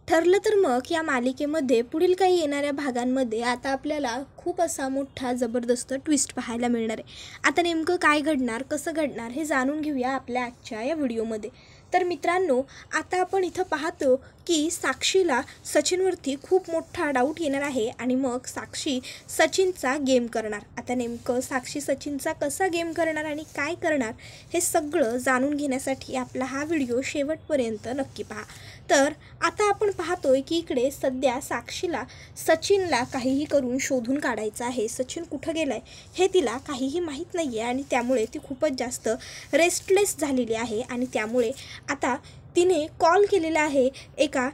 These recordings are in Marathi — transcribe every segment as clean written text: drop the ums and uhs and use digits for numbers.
ठरलं तर मग या मालिकेमध्ये पुढील काही येणाऱ्या भागांमध्ये आता आपल्याला खूप असा मोठा जबरदस्त ट्विस्ट पाहायला मिळणार आहे। आता नेमकं काय घडणार, कसं घडणार हे जाणून घेऊया आपल्या आजच्या या व्हिडिओमध्ये। तर मित्रांनो, आता आपण इथं पाहतो की साक्षीला सचिनवरती खूप मोठा डाऊट येणार आहे आणि मग साक्षी सचिनचा गेम करणार। आता नेमकं साक्षी सचिनचा कसा गेम करणार आणि काय करणार हे सगळं जाणून घेण्यासाठी आपला हा व्हिडिओ शेवटपर्यंत नक्की पहा। तर आता आपण पाहतोय की इकडे सध्या साक्षीला सचिनला काहीही करून शोधून काढायचं आहे। सचिन कुठं गेलाय हे तिला काहीही माहीत नाही आहे आणि त्यामुळे ती खूपच जास्त रेस्टलेस झालेली आहे आणि त्यामुळे आता तिने कॉल केलेला आहे एका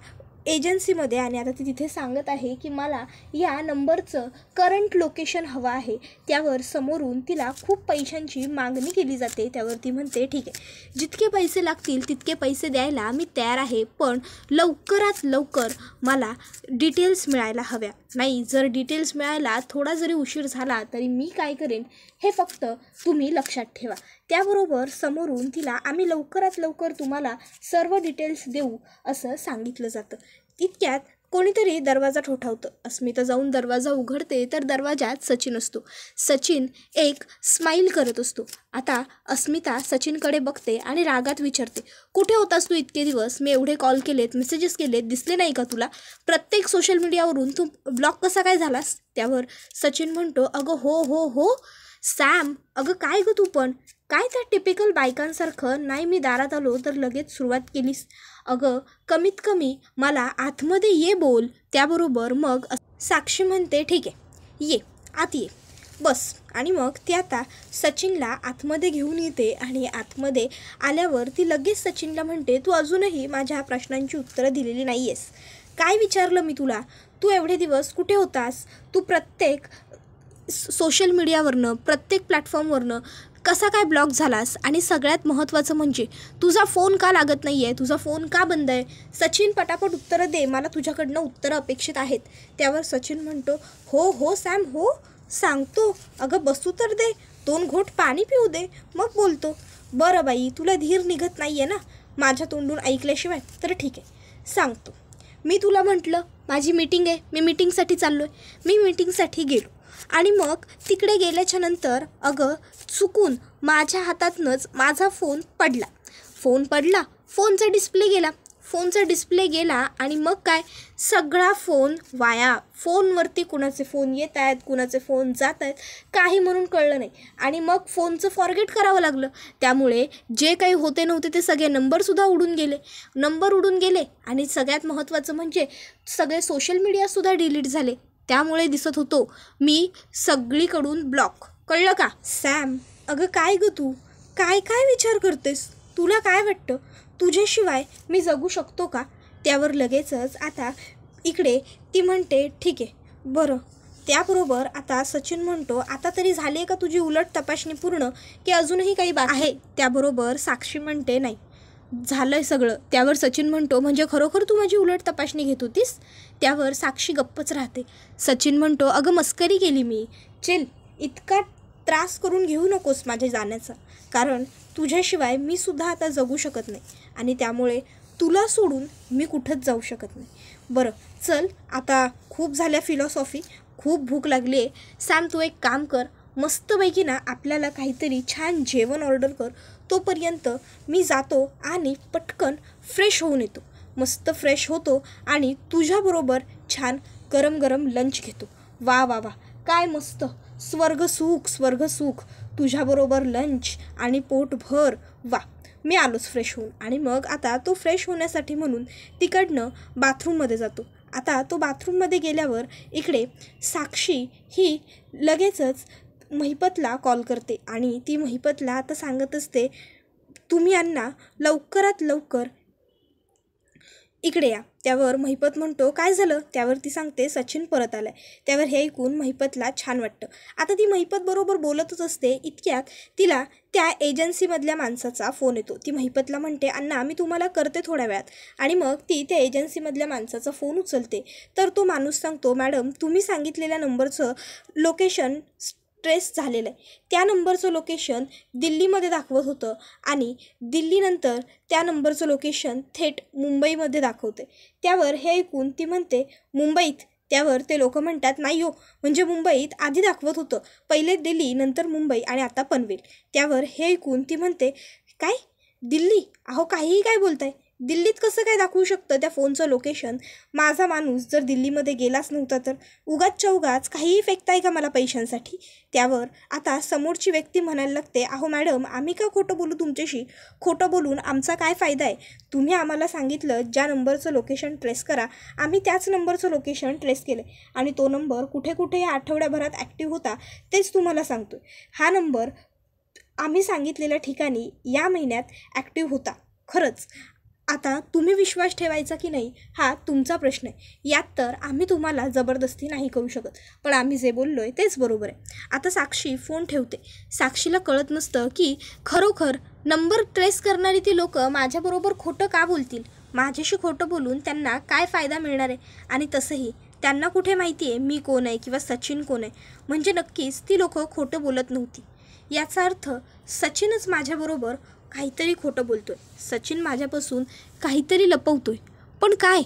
एजन्सीमध्ये आणि आता ती तिथे सांगत आहे की मला या नंबरचं करंट लोकेशन हवं आहे। त्यावर समोरून तिला खूप पैशांची मागणी केली जाते। त्यावर ती म्हणते ठीक आहे, जितके पैसे लागतील तितके पैसे द्यायला मी तयार आहे, पण लवकरात लवकर मला डिटेल्स मिळायला हव्या। नाही, जर डिटेल्स मिळायला थोडा जरी उशीर झाला तरी मी काय करेन हे फक्त तुम्ही लक्षात ठेवा। त्याबरोबर समोरून तिला आम्ही लवकरात लवकर तुम्हाला सर्व डिटेल्स देऊ असं सांगितलं जातं। इतक्यात कोणीतरी दरवाजा ठोठावतं। अस्मिता जाऊन दरवाजा उघडते तर दरवाजात सचिन असतो। सचिन एक स्माईल करत असतो। आता अस्मिता सचिनकडे बघते आणि रागात विचारते, कुठे होतास तू इतके दिवस? मी एवढे कॉल केलेत, मेसेजेस केलेत, दिसले नाही का तुला? प्रत्येक सोशल मीडियावरून तू ब्लॉक कसा काय झालास? त्यावर सचिन म्हणतो, अगं हो हो हो सॅम, अगं काय गं तू पण काय त्या टिपिकल बायकांसारखं नाही मी दारात आलो तर लगेच सुरुवात केलीस? अगं कमीत कमी मला आतमध्ये ये बोल। त्याबरोबर मग साक्षी म्हणते ठीक आहे, ये आत ये बस। आणि मग ती आता सचिनला आतमध्ये घेऊन येते आणि आतमध्ये आल्यावर ती लगेच सचिनला म्हणते, तू अजूनही माझ्या प्रश्नांची उत्तरं दिलेली नाही आहेस। काय विचारलं मी तुला? तू एवढे दिवस कुठे होतास? तू प्रत्येक सोशल मीडियावरनं, प्रत्येक प्लॅटफॉर्मवरनं कसा काय ब्लॉक झालास? आणि सगळ्यात महत्त्वाचं म्हणजे तुझा फोन का लागत नाही आहे? तुझा फोन का बंद आहे? सचिन पटापट उत्तरं दे, मला तुझ्याकडनं उत्तरं अपेक्षित आहेत। त्यावर सचिन म्हणतो, हो हो सॅम, हो सांगतो, अगं बसू तर दे, 2 घोट पाणी पिऊ दे, मग बोलतो। बरं बाई, तुला धीर निघत नाही आहे ना माझ्या तोंडून ऐकल्याशिवाय? तर ठीक आहे सांगतो। मी तुला म्हटलं माझी मीटिंग आहे, मी मीटिंगसाठी चाललो आहे। मी मीटिंगसाठी गेलो आणि मग तिकडे गेल्याच्या नंतर अगं चुकून माझ्या हातातनंच माझा फोन पडला, फोनचा डिस्प्ले गेला आणि मग काय, सगळा फोन वाया। फोनवरती कुणाचे फोन येत आहेत, कुणाचे फोन जात आहेत, काही म्हणून कळलं नाही आणि मग फोनचं फॉरगेट करावं लागलं। त्यामुळे जे काही होते नव्हते ते सगळे नंबर उडून गेले आणि सगळ्यात महत्त्वाचं म्हणजे सगळे सोशल मीडियासुद्धा डिलीट झाले। त्यामुळे दिसत होतो मी सगळीकडून ब्लॉक, कळलं का? सॅम, अगं काय गं तू काय काय विचार करतेस? तुला काय वाटतं तुझ्याशिवाय मी जगू शकतो का? त्यावर लगेचच आता इकडे ती म्हणते ठीक आहे बरं। त्याबरोबर आता सचिन म्हणतो, आता तरी झाली आहे का तुझी उलट तपासणी पूर्ण की अजूनही काही बाकी आहे? त्याबरोबर साक्षी म्हणते नाही झालं आहे सगळं। त्यावर सचिन म्हणतो, म्हणजे खरोखर तू माझी उलट तपासणी घेत होतीस? त्यावर साक्षी गप्पच राहते। सचिन म्हणतो, अगं मस्करी केली मी, चिल, इतका त्रास करून घेऊ नकोस माझ्या जाण्याचा, कारण तुझ्याशिवाय मी सुद्धा आता जगू शकत नाही आणि त्यामुळे तुला सोडून मी कुठंच जाऊ शकत नाही। बरं चल, आता खूप झाल्या फिलॉसॉफी, खूप भूक लागली आहे। सॅम तू एक काम कर, मस्तपैकी ना आपल्याला काहीतरी छान जेवण ऑर्डर कर, तोपर्यंत मी जातो आणि पटकन फ्रेश होऊन येतो। मस्त फ्रेश होतो आणि तुझ्याबरोबर छान गरम गरम लंच घेतो। वा वा वा, काय मस्त, स्वर्गसुख, तुझ्याबरोबर लंच आणि पोटभर, वा मी आलोच फ्रेश होऊन। आणि मग आता तो फ्रेश होण्यासाठी म्हणून तिकडनं बाथरूममध्ये जातो। आता तो बाथरूममध्ये गेल्यावर इकडे साक्षी ही लगेचच महिपतला कॉल करते आणि ती महिपतला आता सांगत असते, तुम्ही यांना लवकरात लवकर इकडे या। त्यावर महिपत म्हणतो, काय झालं? त्यावर ती सांगते, सचिन परत आलाय। त्यावर हे ऐकून महिपतला छान वाटतं। आता ती महिपत बरोबर बोलतच असते, इतक्यात तिला त्या एजन्सीमधल्या माणसाचा फोन येतो। ती महिपतला म्हणते, अण्णा मी तुम्हाला करते थोड्या वेळात। आणि मग ती त्या एजन्सीमधल्या माणसाचा फोन उचलते तर तो माणूस सांगतो, मॅडम तुम्ही सांगितलेल्या नंबरचं लोकेशन ट्रेस झालेलं आहे. त्या नंबरचं लोकेशन दिल्लीमध्ये दाखवत होतं आणि दिल्लीनंतर त्या नंबरचं लोकेशन थेट मुंबईमध्ये दाखवते. त्यावर हे ऐकून ती म्हणते मुंबईत. त्यावर ते लोक म्हणतात नाही हो, म्हणजे मुंबईत आधी दाखवत होतं, पहिले दिल्ली नंतर मुंबई आणि आता पनवेल. त्यावर हे ऐकून ती म्हणते काय दिल्ली? अहो काहीही काय बोलताय, दिल्लीत कसं काय दाखवू शकतं त्या फोनचं लोकेशन? माझा माणूस जर दिल्लीमध्ये गेलाच नव्हता तर उगाचच्या उगाच काहीही फेकताय का मला पैशांसाठी? त्यावर आता समोरची व्यक्ती म्हणायला लागते अहो मॅडम, आम्ही का खोटं बोलू तुमच्याशी? खोटं बोलून आमचा काय फायदा आहे? तुम्ही आम्हाला सांगितलं ज्या नंबरचं लोकेशन ट्रेस करा, आम्ही त्याच नंबरचं लोकेशन ट्रेस केलं आणि तो नंबर कुठे कुठे या आठवड्याभरात ॲक्टिव्ह होता तेच तुम्हाला सांगतो. हा नंबर आम्ही सांगितलेल्या ठिकाणी या महिन्यात ॲक्टिव्ह होता खरंच. आता तुम्ही विश्वास ठेवायचा की नाही हा तुमचा प्रश्न आहे. यात तर आम्ही तुम्हाला जबरदस्ती नाही करू शकत, पण आम्ही जे बोललो आहे तेच बरोबर आहे. आता साक्षी फोन ठेवते. साक्षीला कळत नसतं की खरोखर नंबर ट्रेस करणारी ती लोक माझ्याबरोबर खोटं का बोलतील, माझ्याशी खोटं बोलून त्यांना काय फायदा मिळणार आहे. आणि तसंही त्यांना कुठे माहिती आहे मी कोण आहे किंवा सचिन कोण आहे. म्हणजे नक्कीच ती लोक खोटं बोलत नव्हती. याचा अर्थ सचिनच माझ्याबरोबर काहीतरी खोटं बोलतोय, सचिन माझ्यापासून काहीतरी लपवतोय. पण काय?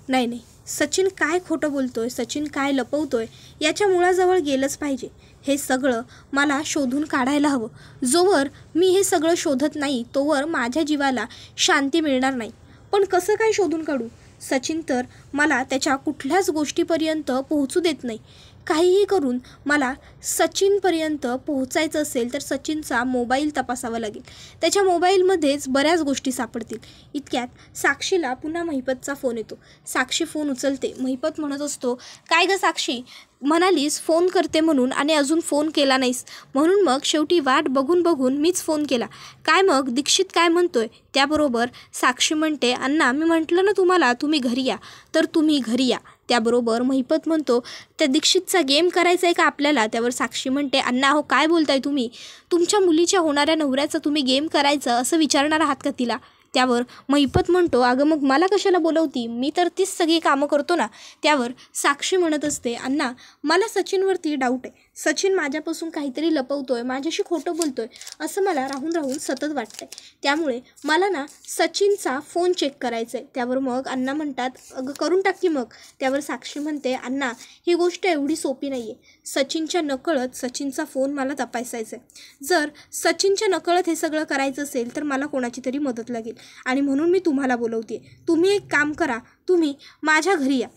नाही, सचिन काय खोटं बोलतोय, सचिन काय लपवतोय याच्या मुळाजवळ गेलंच पाहिजे. हे सगळं मला शोधून काढायला हवं. जोवर मी हे सगळं शोधत नाही तोवर माझ्या जीवाला शांती मिळणार नाही. पण कसं काय शोधून काढू? सचिन तर मला त्याच्या कुठल्याच गोष्टीपर्यंत पोहोचू देत नाही. काहीही करून मला सचिनपर्यंत पोहोचायचं असेल तर सचिनचा मोबाईल तपासावा लागेल. त्याच्या मोबाईलमध्येच बऱ्याच गोष्टी सापडतील. इतक्यात साक्षीला पुन्हा महिपतचा फोन येतो. साक्षी फोन उचलते. महिपत म्हणत असतो काय गं साक्षी, म्हणालीस फोन करते म्हणून आणि अजून फोन केला नाहीस, म्हणून मग शेवटी वाट बघून बघून मीच फोन केला. काय मग दीक्षित काय म्हणतोय? त्याबरोबर साक्षी म्हणते अण्णा मी म्हटलं ना तुम्हाला तुम्ही घरी या, तर तुम्ही घरी या. त्याबरोबर महिपत म्हणतो त्या दीक्षितचा गेम करायचा आहे का आपल्याला? त्यावर साक्षी म्हणते अण्णा हो काय बोलताय तुम्ही? तुमच्या मुलीच्या होणाऱ्या नवऱ्याचा तुम्ही गेम करायचं असं विचारणार आहात का तिला? त्यावर महिपत म्हणतो अगं मग मला कशाला बोलवती, मी तर तीच सगळी कामं करतो ना. त्यावर साक्षी म्हणत असते अण्णा मला सचिनवरती डाऊट आहे, सचिन माझ्यापासून काहीतरी लपवतोय, माझ्याशी खोटं बोलतोय असं मला राहून राहून सतत वाटतंय. त्यामुळे मला ना सचिनचा फोन चेक करायचा आहे. त्यावर मग अण्णा म्हणतात अगं करून टाक की मग. त्यावर साक्षी म्हणते अण्णा ही गोष्ट एवढी सोपी नाही आहे, सचिनच्या नकळत सचिनचा फोन मला तपासायचा आहे. जर सचिनच्या नकळत हे सगळं करायचं असेल तर मला कोणाची तरी मदत लागेल आणि म्हणून मी तुम्हाला बोलवते. तुम्ही एक काम करा, तुम्ही माझ्या घरी या,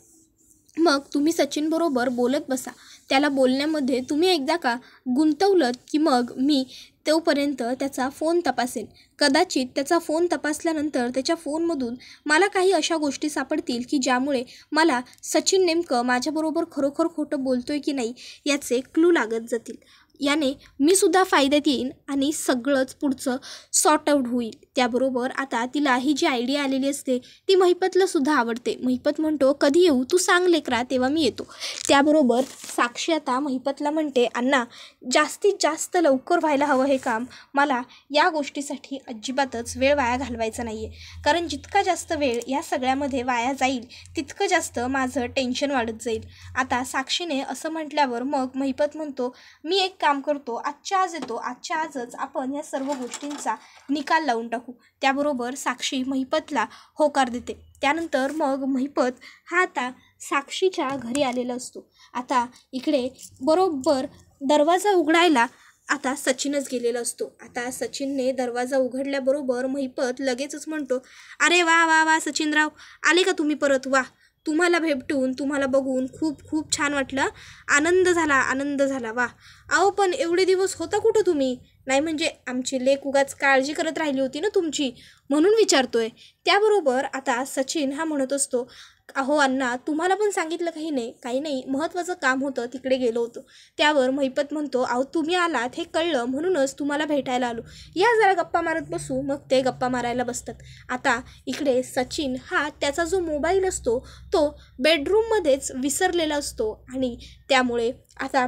मग तुम्ही सचिनबरोबर बोलत बसा. त्याला बोलण्यामध्ये तुम्ही एकदा का गुंतवलं की मग मी तोपर्यंत त्याचा फोन तपासेन. कदाचित त्याचा फोन तपासल्यानंतर त्याच्या फोनमधून मला काही अशा गोष्टी सापडतील की ज्यामुळे मला सचिन नेमकं माझ्याबरोबर खरोखर खोटं बोलतोय की नाही याचे क्लू लागत जातील. याने मी सुद्धा फायद्यात येईन आणि सगळंच पुढचं सॉर्ट आऊट होईल. त्याबरोबर आता तिला ही जी आयडिया आलेली असते ती महिपतला सुद्धा आवडते. महिपत म्हणतो कधी येऊ, तू सांग लेकरा तेव्हा मी येतो. त्याबरोबर साक्षी आता महिपतला म्हणते अण्णा जास्तीत जास्त लवकर व्हायला हवं हे काम, मला या गोष्टीसाठी अजिबातच वेळ वाया घालवायचा नाही आहे. कारण जितका जास्त वेळ या सगळ्यामध्ये वाया जाईल तितकं जास्त माझं टेन्शन वाढत जाईल. आता साक्षीने असं म्हटल्यावर मग महिपत म्हणतो मी एक काम करतो, आजच्या आज येतो, आजच्या आजच आपण या सर्व गोष्टींचा निकाल लावून टाकू. त्याबरोबर साक्षी महिपतला होकार देते. त्यानंतर मग महिपत हा आता साक्षीच्या घरी आलेला असतो. आता इकडे बरोबर दरवाजा उघडायला आता सचिनच गेलेला असतो. आता सचिनने दरवाजा उघडल्याबरोबर महिपत लगेचच म्हणतो अरे वा वा वा सचिनराव, आले का तुम्ही परत? वा, तुम्हाला भेटून तुम्हाला बघून खूप खूप छान वाटलं, आनंद झाला. वा अहो पण एवढे दिवस होता कुठं तुम्ही? नाही म्हणजे आमची लेक उगाच काळजी करत राहिली होती ना तुमची म्हणून विचारतोय. त्याबरोबर आता सचिन हा म्हणत असतो अहो अण्णा तुम्हाला पण सांगितलं काही नाही महत्त्वाचं काम होतं तिकडे गेलो होतो. त्यावर महिपत म्हणतो अहो तुम्ही आलात हे कळलं म्हणूनच तुम्हाला भेटायला आलो, या जरा गप्पा मारत बसू. मग ते गप्पा मारायला बसतात. आता इकडे सचिन हा त्याचा जो मोबाईल असतो तो बेडरूममध्येच विसरलेला असतो आणि त्यामुळे आता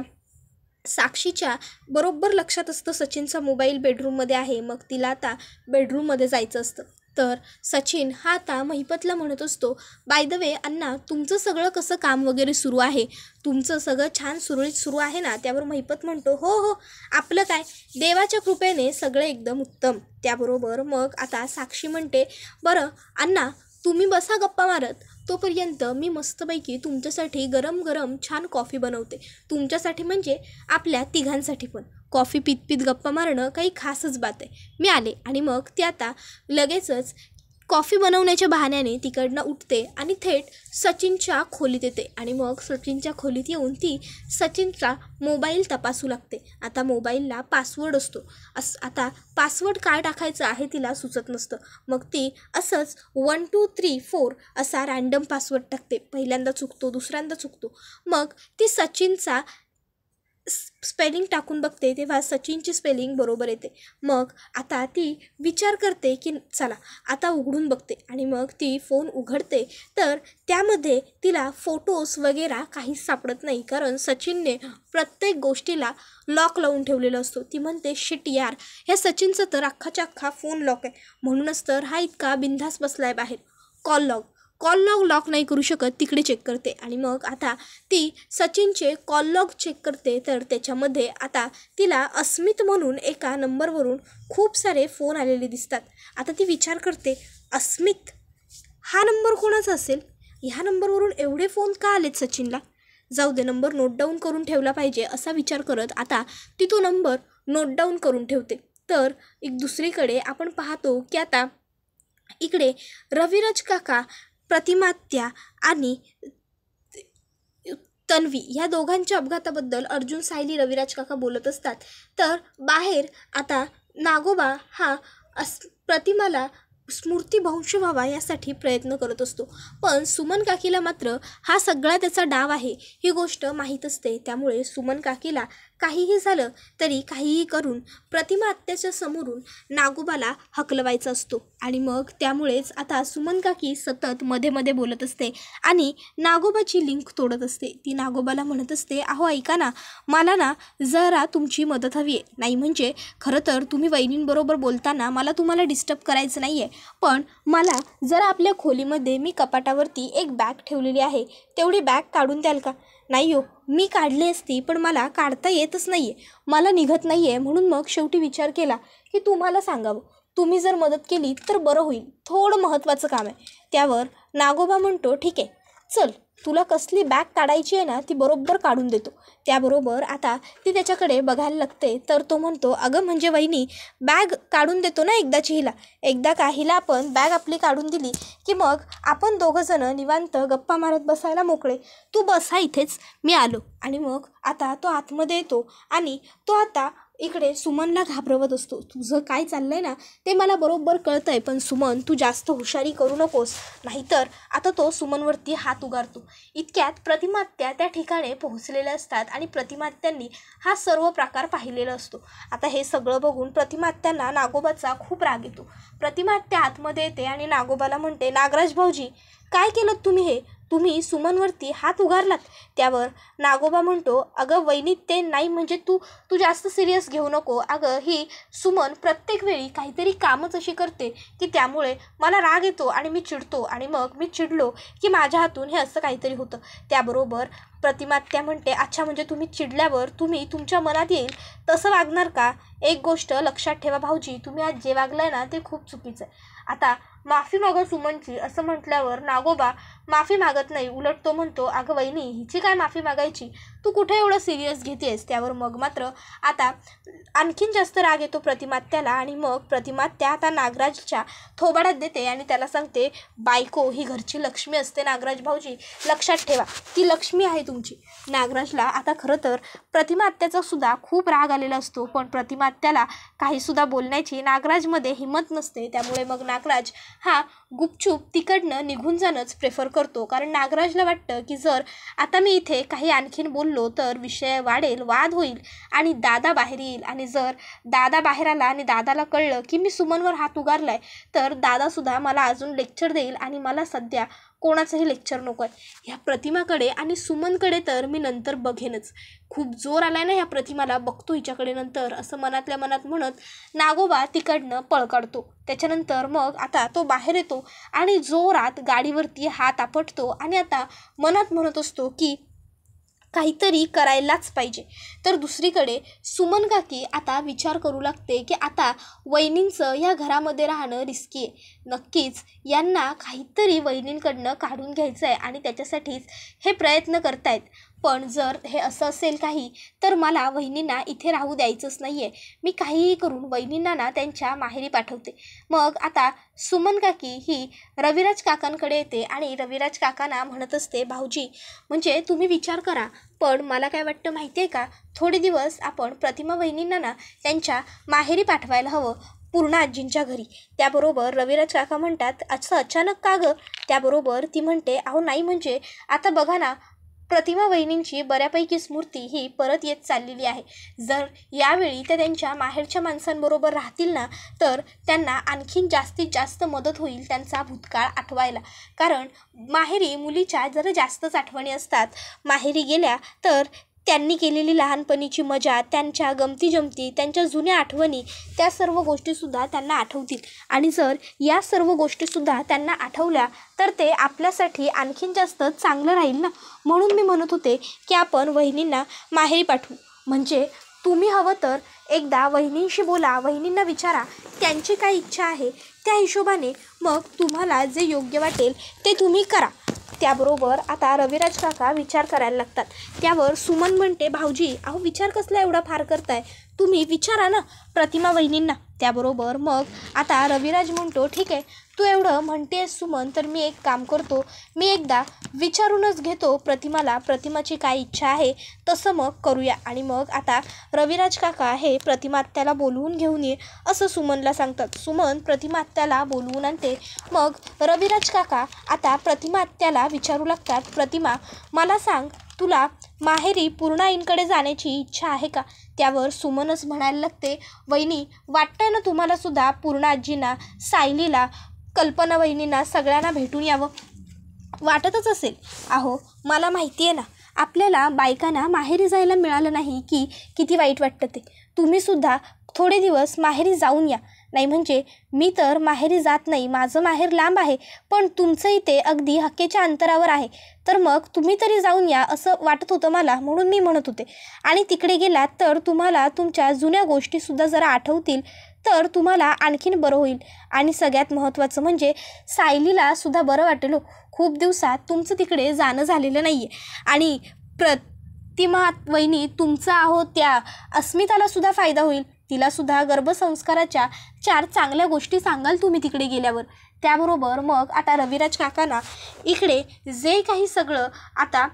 साक्षीच्या बरोबर लक्षात असतं सचिनचा मोबाईल बेडरूममध्ये आहे. मग तिला आता बेडरूममध्ये जायचं असतं. तर सचिन हा आता महिपतला म्हणत असतो, बाय द वे अण्णा, तुमचं सगळं कसं काम वगैरे सुरू आहे, तुमचं सगळं छान सुरळीत सुरू आहे ना? त्यावर महिपत म्हणतो, हो हो, आपलं काय, देवाच्या कृपेने सगळं एकदम उत्तम. त्याबरोबर मग आता साक्षी म्हणते, बरं अण्णा, तुम्ही बसा गप्पा मारत, तोपर्यंत मी मस्तपैकी तुमच्यासाठी गरम गरम छान कॉफी बनवते. तुमच्यासाठी म्हणजे आपल्या तिघांसाठी पण. कॉफी पीत पीत गप्पा मारणं काही खासच बात आहे. मी आले. आणि मग ती आता लगेचच कॉफी बनवण्याच्या बहाण्याने तिकडनं उठते आणि थेट सचिनच्या खोलीत येते. आणि मग सचिनच्या खोलीत येऊन ती सचिनचा मोबाईल तपासू लागते. आता मोबाईलला पासवर्ड असतो. आता पासवर्ड काय टाकायचं आहे तिला सुचत नसतं. मग ती असंच 1 2 3 4 असा रॅन्डम पासवर्ड टाकते. पहिल्यांदा चुकतो, दुसऱ्यांदा चुकतो. मग ती सचिनचा स्पेलिंग टाकून बघते, तेव्हा सचिनची स्पेलिंग बरोबर येते. मग आता ती विचार करते की चला आता उघडून बघते. आणि मग ती फोन उघडते तर त्यामध्ये तिला फोटोज वगैरे काहीच सापडत नाही, कारण सचिनने प्रत्येक गोष्टीला लॉक लावून ठेवलेलं असतो. ती म्हणते, शिट यार, ह्या सचिनचं तर अख्खाच्या अख्खा फोन लॉक आहे, म्हणूनच तर हा इतका बिनधास्त बसला आहे बाहेर. कॉल लॉग नाही करू शकत, तिकडे चेक करते. आणि मग आता ती सचिनचे कॉल लॉग चेक करते तर त्याच्यामध्ये आता तिला अस्मित म्हणून एका नंबरवरून खूप सारे फोन आलेले दिसतात. आता ती विचार करते, अस्मित हा नंबर कोणाचा असेल, ह्या नंबरवरून एवढे फोन का आलेत सचिनला, जाऊ दे, नंबर नोट डाऊन करून ठेवला पाहिजे असा विचार करत आता ती तो नंबर नोट डाऊन करून ठेवते. तर एक दुसरीकडे आपण पाहतो की आता इकडे रविराज काका, प्रतिमात्या आणि तन्वी या दोघांच्या अपघाताबद्दल अर्जुन, सायली, रविराज काका बोलत असतात. तर बाहेर आता नागोबा हा प्रतिमाला स्मृतिभ्रंश व्हावा यासाठी प्रयत्न करत असतो. पण सुमन काकीला मात्र हा सगळा त्याचा डाव आहे ही गोष्ट माहीत असते. त्यामुळे सुमन काकीला काहीही झालं तरी काहीही करून प्रतिमा आत्याच्या समोरून नागोबाला हकलवायचा असतो. आणि मग त्यामुळेच आता सुमन काकी सतत मध्ये मध्ये बोलत असते आणि नागोबाची लिंक तोडत असते. ती नागोबाला म्हणत असते, अहो ऐका ना, मला ना जरा तुमची मदत हवी आहे. नाही म्हणजे खरं तर तुम्ही वहिनींबरोबर बोलताना मला तुम्हाला डिस्टर्ब करायचं नाही आहे, पण मला जरा आपल्या खोलीमध्ये मी कपाटावरती एक बॅग ठेवलेली आहे, तेवढी बॅग काढून द्याल का? नाही हो, मी काढली असती पण मला काढता येतच नाही आहे, मला निघत नाही आहे, म्हणून मग शेवटी विचार केला की तुम्हाला सांगावं. तुम्ही जर मदत केली तर बरं होईल, थोडं महत्त्वाचं काम आहे. त्यावर नागोबा म्हणतो, ठीक आहे, चल, तुला कसली बॅग काढायची आहे ना ती बरोबर काढून देतो. त्याबरोबर आता ती त्याच्याकडे बघायला लागते. तर तो म्हणतो, अगं म्हणजे वहिनी, बॅग काढून देतो ना एकदाची हिला, एकदा का हिला आपण बॅग आपली काढून दिली की मग आपण दोघंजणं निवांत गप्पा मारत बसायला मोकळे, तू बसा इथेच, मी आलो. आणि मग आता तो आतमध्ये येतो आणि तो आता इकडे सुमनला घाबरवत असतो. तुझं काय चाललंय ना ते मला बरोबर कळतं आहे, पण सुमन तू जास्त हुशारी करू नकोस, नाहीतर आता तो सुमनवरती हात उगारतो. इतक्यात प्रतिमात्या त्या ठिकाणी पोहोचलेल्या असतात आणि प्रतिमात्यांनी हा सर्व प्रकार पाहिलेला असतो. आता हे सगळं बघून प्रतिमात्यांना नागोबाचा खूप राग येतो. प्रतिमात्या आतमध्ये येते आणि नागोबाला म्हणते, नागराज भाऊजी, काय केलं तुम्ही हे? तुम्ही सुमनवरती हात उगारलात. त्यावर नागोबा म्हणतो, अगं वहिनी, ते नाही म्हणजे तू जास्त सिरियस घेऊ नको. अगं ही सुमन प्रत्येक वेळी काहीतरी कामच अशी करते की त्यामुळे मला राग येतो आणि मी चिडतो, आणि मग मी चिडलो की माझ्या हातून हे असं काहीतरी होतं. त्याबरोबर प्रतिमात्या म्हणते, अच्छा म्हणजे तुम्ही चिडल्यावर तुम्ही तुमच्या मनात येईल तसं वागणार का? एक गोष्ट लक्षात ठेवा भाऊजी, तुम्ही आज जे वागलाय ना ते खूप चुकीचं आहे. आता माफी मागा सुमनची असं म्हटल्यावर नागोबा माफी मागत नाही, उलट तो म्हणतो, अगं वहिनी, हिची काय माफी मागायची, तू कुठे एवढं सिरियस घेतेस? त्यावर मग मात्र आता आणखीन जास्त राग येतो प्रतिमात्याला. आणि मग प्रतिमात्या आता नागराजच्या थोबाडात देते आणि त्याला सांगते, बायको ही घरची लक्ष्मी असते नागराज भाऊजी, लक्षात ठेवा, ती लक्ष्मी आहे तुमची. नागराजला आता खरं तर प्रतिमात्याचा सुद्धा खूप राग आलेला असतो, पण प्रतिमात्याला काहीसुद्धा बोलण्याची नागराजमध्ये हिंमत नसते. त्यामुळे मग नागराज हा गुपचूप तिकडनं निघून जाणंच प्रेफर करतो, कारण नागराजला वाटतं की जर आता मी इथे काही आणखीन बोललो तर विषय वाढेल, वाद होईल आणि दादा बाहेर येईल. आणि जर दादा बाहेर आला आणि दादाला कळलं की मी सुमनवर हात उगारलाय तर दादासुद्धा मला अजून लेक्चर देईल आणि मला सध्या कोणाचंही लेक्चर नको आहे. ह्या प्रतिमाकडे आणि सुमनकडे तर मी नंतर बघेनच. खूप जोर आलाय ना ह्या प्रतिमाला, बघतो हिच्याकडे नंतर, असं मनातल्या मनात म्हणत नागोबा तिकडनं पळ काढतो. त्याच्यानंतर मग आता तो बाहेर येतो आणि जोरात गाडीवरती हात आपटतो आणि आता मनात म्हणत असतो की काहीतरी करायलाच पाहिजे. तर दुसरीकडे सुमन काकी आता विचार करू लागते की आता वहिनींचं ह्या घरामध्ये राहणं रिस्की आहे. नक्कीच यांना काहीतरी वहिनींकडनं काढून घ्यायचं आहे आणि त्याच्यासाठीच हे प्रयत्न करतायत. पण जर हे असं असेल काही, तर मला वहिनींना इथे राहू द्यायचंच नाही आहे. मी काहीही करून वहिनींना ना त्यांच्या माहेरी पाठवते. मग आता सुमन काकी ही रविराज काकांकडे येते आणि रविराज काकांना म्हणत असते, भाऊजी म्हणजे तुम्ही विचार करा, पण मला काय वाटतं माहिती आहे का, थोडे दिवस आपण प्रतिमा वहिनींना ना त्यांच्या माहेरी पाठवायला हवं, पूर्ण आजींच्या घरी. त्याबरोबर रविराज काका म्हणतात, असं अचानक का गं? त्याबरोबर ती म्हणते, अहो नाही म्हणजे आता बघा ना, प्रतिमा वहिनींची बऱ्यापैकी स्मृती ही परत येत चाललेली आहे. जर यावेळी त्या त्यांच्या माहेरच्या माणसांबरोबर राहतील ना, तर त्यांना आणखीन जास्तीत जास्त मदत होईल त्यांचा भूतकाळ आठवायला. कारण माहेरी मुलीच्या जरा जास्तच आठवणी असतात. माहेरी गेल्या तर त्यांनी केलेली लहानपणीची मजा, त्यांच्या गमती जमती, त्यांच्या जुन्या आठवणी, त्या सर्व गोष्टीसुद्धा त्यांना आठवतील. आणि जर या सर्व गोष्टीसुद्धा त्यांना आठवल्या तर ते आपल्यासाठी आणखीन जास्त चांगलं राहील ना. म्हणून मी म्हणत होते की आपण वहिनींना माहेरी पाठवू. म्हणजे तुम्ही हवं तर एकदा वहिनींशी बोला, वहिनींना विचारा त्यांची काय इच्छा आहे, त्या हिशोबाने मग तुम्हाला जे योग्य वाटेल ते तुम्ही करा. त्याबरोबर आता रविराज काका विचार करायला लागतात. त्यावर सुमन म्हणते, भाऊजी अहो विचार कसला एवढा फार करताय, तुम्ही विचारा ना प्रतिमा वहिनींना. त्याबरोबर मग आता रविराज म्हणतो, ठीक आहे तू एवढं म्हणतेस सुमन, तर मी एक काम करतो, मी एकदा विचारूनच घेतो प्रतिमाला, प्रतिमाची काय इच्छा आहे तसं मग करूया. आणि मग आता रविराज काका हे प्रतिमा आत्याला बोलवून घेऊन ये असं सुमनला सांगतात. सुमन प्रतिमा आत्याला बोलवून आणते. मग रविराज काका आता प्रतिमा आत्याला विचारू लागतात, प्रतिमा मला सांग, तुला माहेरी पूर्णाईंकडे जाण्याची इच्छा आहे का? त्यावर सुमनच म्हणायला लागते, वहिनी वाटतंय ना तुम्हाला सुद्धा पूर्ण आजींना, सायलीला, कल्पना वहिनींना सगळ्यांना भेटून यावं वाटतच असेल. अहो मला माहिती आहे ना, आपल्याला बायकांना माहेरी जायला मिळालं नाही की किती वाईट वाटतं ते. तुम्हीसुद्धा थोडे दिवस माहेरी जाऊन या. नाही म्हणजे मी तर माहेरी जात नाही, माझं माहेर लांब आहे, पण तुमचं इथे अगदी हक्केच्या अंतरावर आहे, तर मग तुम्ही तरी जाऊन या असं वाटत होतं मला, म्हणून मी म्हणत होते. आणि तिकडे गेलात तर तुम्हाला तुमच्या जुन्या गोष्टीसुद्धा जरा आठवतील, तर तुम्हाला आणखीन बरं होईल. आणि सगळ्यात महत्त्वाचं म्हणजे सायलीला सुद्धा बरं वाटेल. खूप दिवसात तुमचं तिकडे जाणं झालेलं नाही आहे. आणि प्रतिमा वहिनी तुमचं आहो त्या अस्मितालासुद्धा फायदा होईल. तिलासुद्धा गर्भसंस्काराच्या 4 चांगल्या गोष्टी सांगाल तुम्ही तिकडे गेल्यावर. त्याबरोबर मग आता रविराज काकांना इकडे जे काही सगळं आता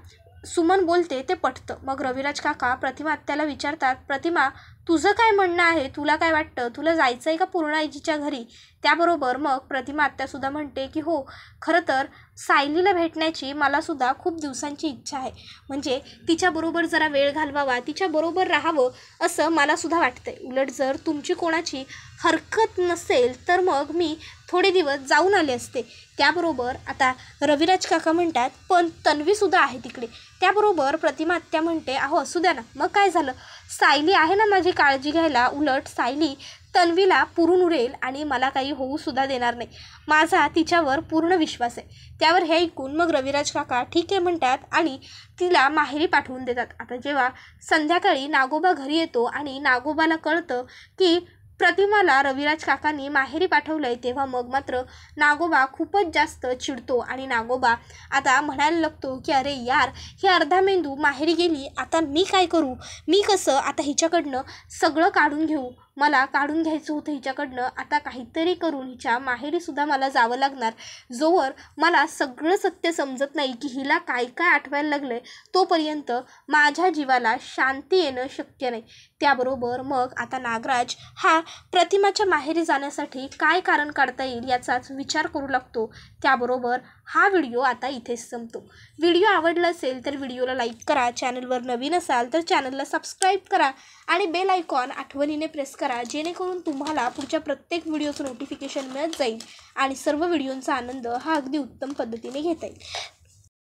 सुमन बोलते ते पटतं. मग रविराज काका प्रतिमा आत्याला विचारतात, प्रतिमा तुझं काय म्हणणं आहे, तुला काय वाटतं, तुला जायचं आहे का पूर्ण आजीच्या घरी? त्याबरोबर मग प्रतिमा आत्यासुद्धा म्हणते की हो, खरं तर सायलीला भेटण्याची मलासुद्धा खूप दिवसांची इच्छा आहे. म्हणजे तिच्याबरोबर जरा वेळ घालवावा, तिच्याबरोबर राहावं असं मलासुद्धा वाटतंय. उलट जर तुमची कोणाची हरकत नसेल तर मग मी थोडे दिवस जाऊन आले असते. त्याबरोबर आता रविराज काका म्हणतात, पण तन्वीसुद्धा आहे तिकडे. त्याबरोबर प्रतिमा आत्या म्हणते, अहो असू द्या ना, मग काय झालं, सायली आहे ना माझी काळजी घ्यायला. उलट सायली तन्वीला पुरून उरेल आणि मला काही होऊसुद्धा देणार नाही. माझा तिच्यावर पूर्ण विश्वास आहे. त्यावर हे ऐकून मग रविराज काका ठीक आहे म्हणतात आणि तिला माहेरी पाठवून देतात. आता जेव्हा संध्याकाळी नागोबा घरी येतो आणि नागोबाला कळतं की प्रतिमाला रविराज काकांनी माहेरी पाठवलं आहे, तेव्हा मग मात्र नागोबा खूपच जास्त चिडतो आणि नागोबा आता म्हणायला लागतो की अरे यार, ही अर्धा मेंदू माहेरी गेली, आता मी काय करू, मी कसं आता हिच्याकडनं सगळं काढून घेऊ, मला काढून घ्यायचं होतं हिच्याकडनं, आता काहीतरी करून हिच्या माहेरीसुद्धा मला जावं लागणार. जोवर मला सगळं सत्य समजत नाही की हिला काय काय आठवायला लागलं आहे, तोपर्यंत माझ्या जीवाला शांती येणं शक्य नाही. त्याबरोबर मग आता नागराज हा प्रतिमाच्या माहेरी जाण्यासाठी काय कारण काढता येईल याचाच विचार करू लागतो. त्याबरोबर हा व्हिडिओ आता इथेच संपतो. व्हिडिओ आवडला असेल तर व्हिडिओला लाईक करा, चॅनलवर नवीन असाल तर चॅनलला सबस्क्राईब करा आणि बेल आयकॉन आठवणीने प्रेस करा. करा, जेणेकरून तुम्हाला पुढच्या प्रत्येक व्हिडिओचं नोटिफिकेशन मिळत जाईल आणि सर्व व्हिडिओंचा आनंद हा अगदी उत्तम पद्धतीने घेता येईल.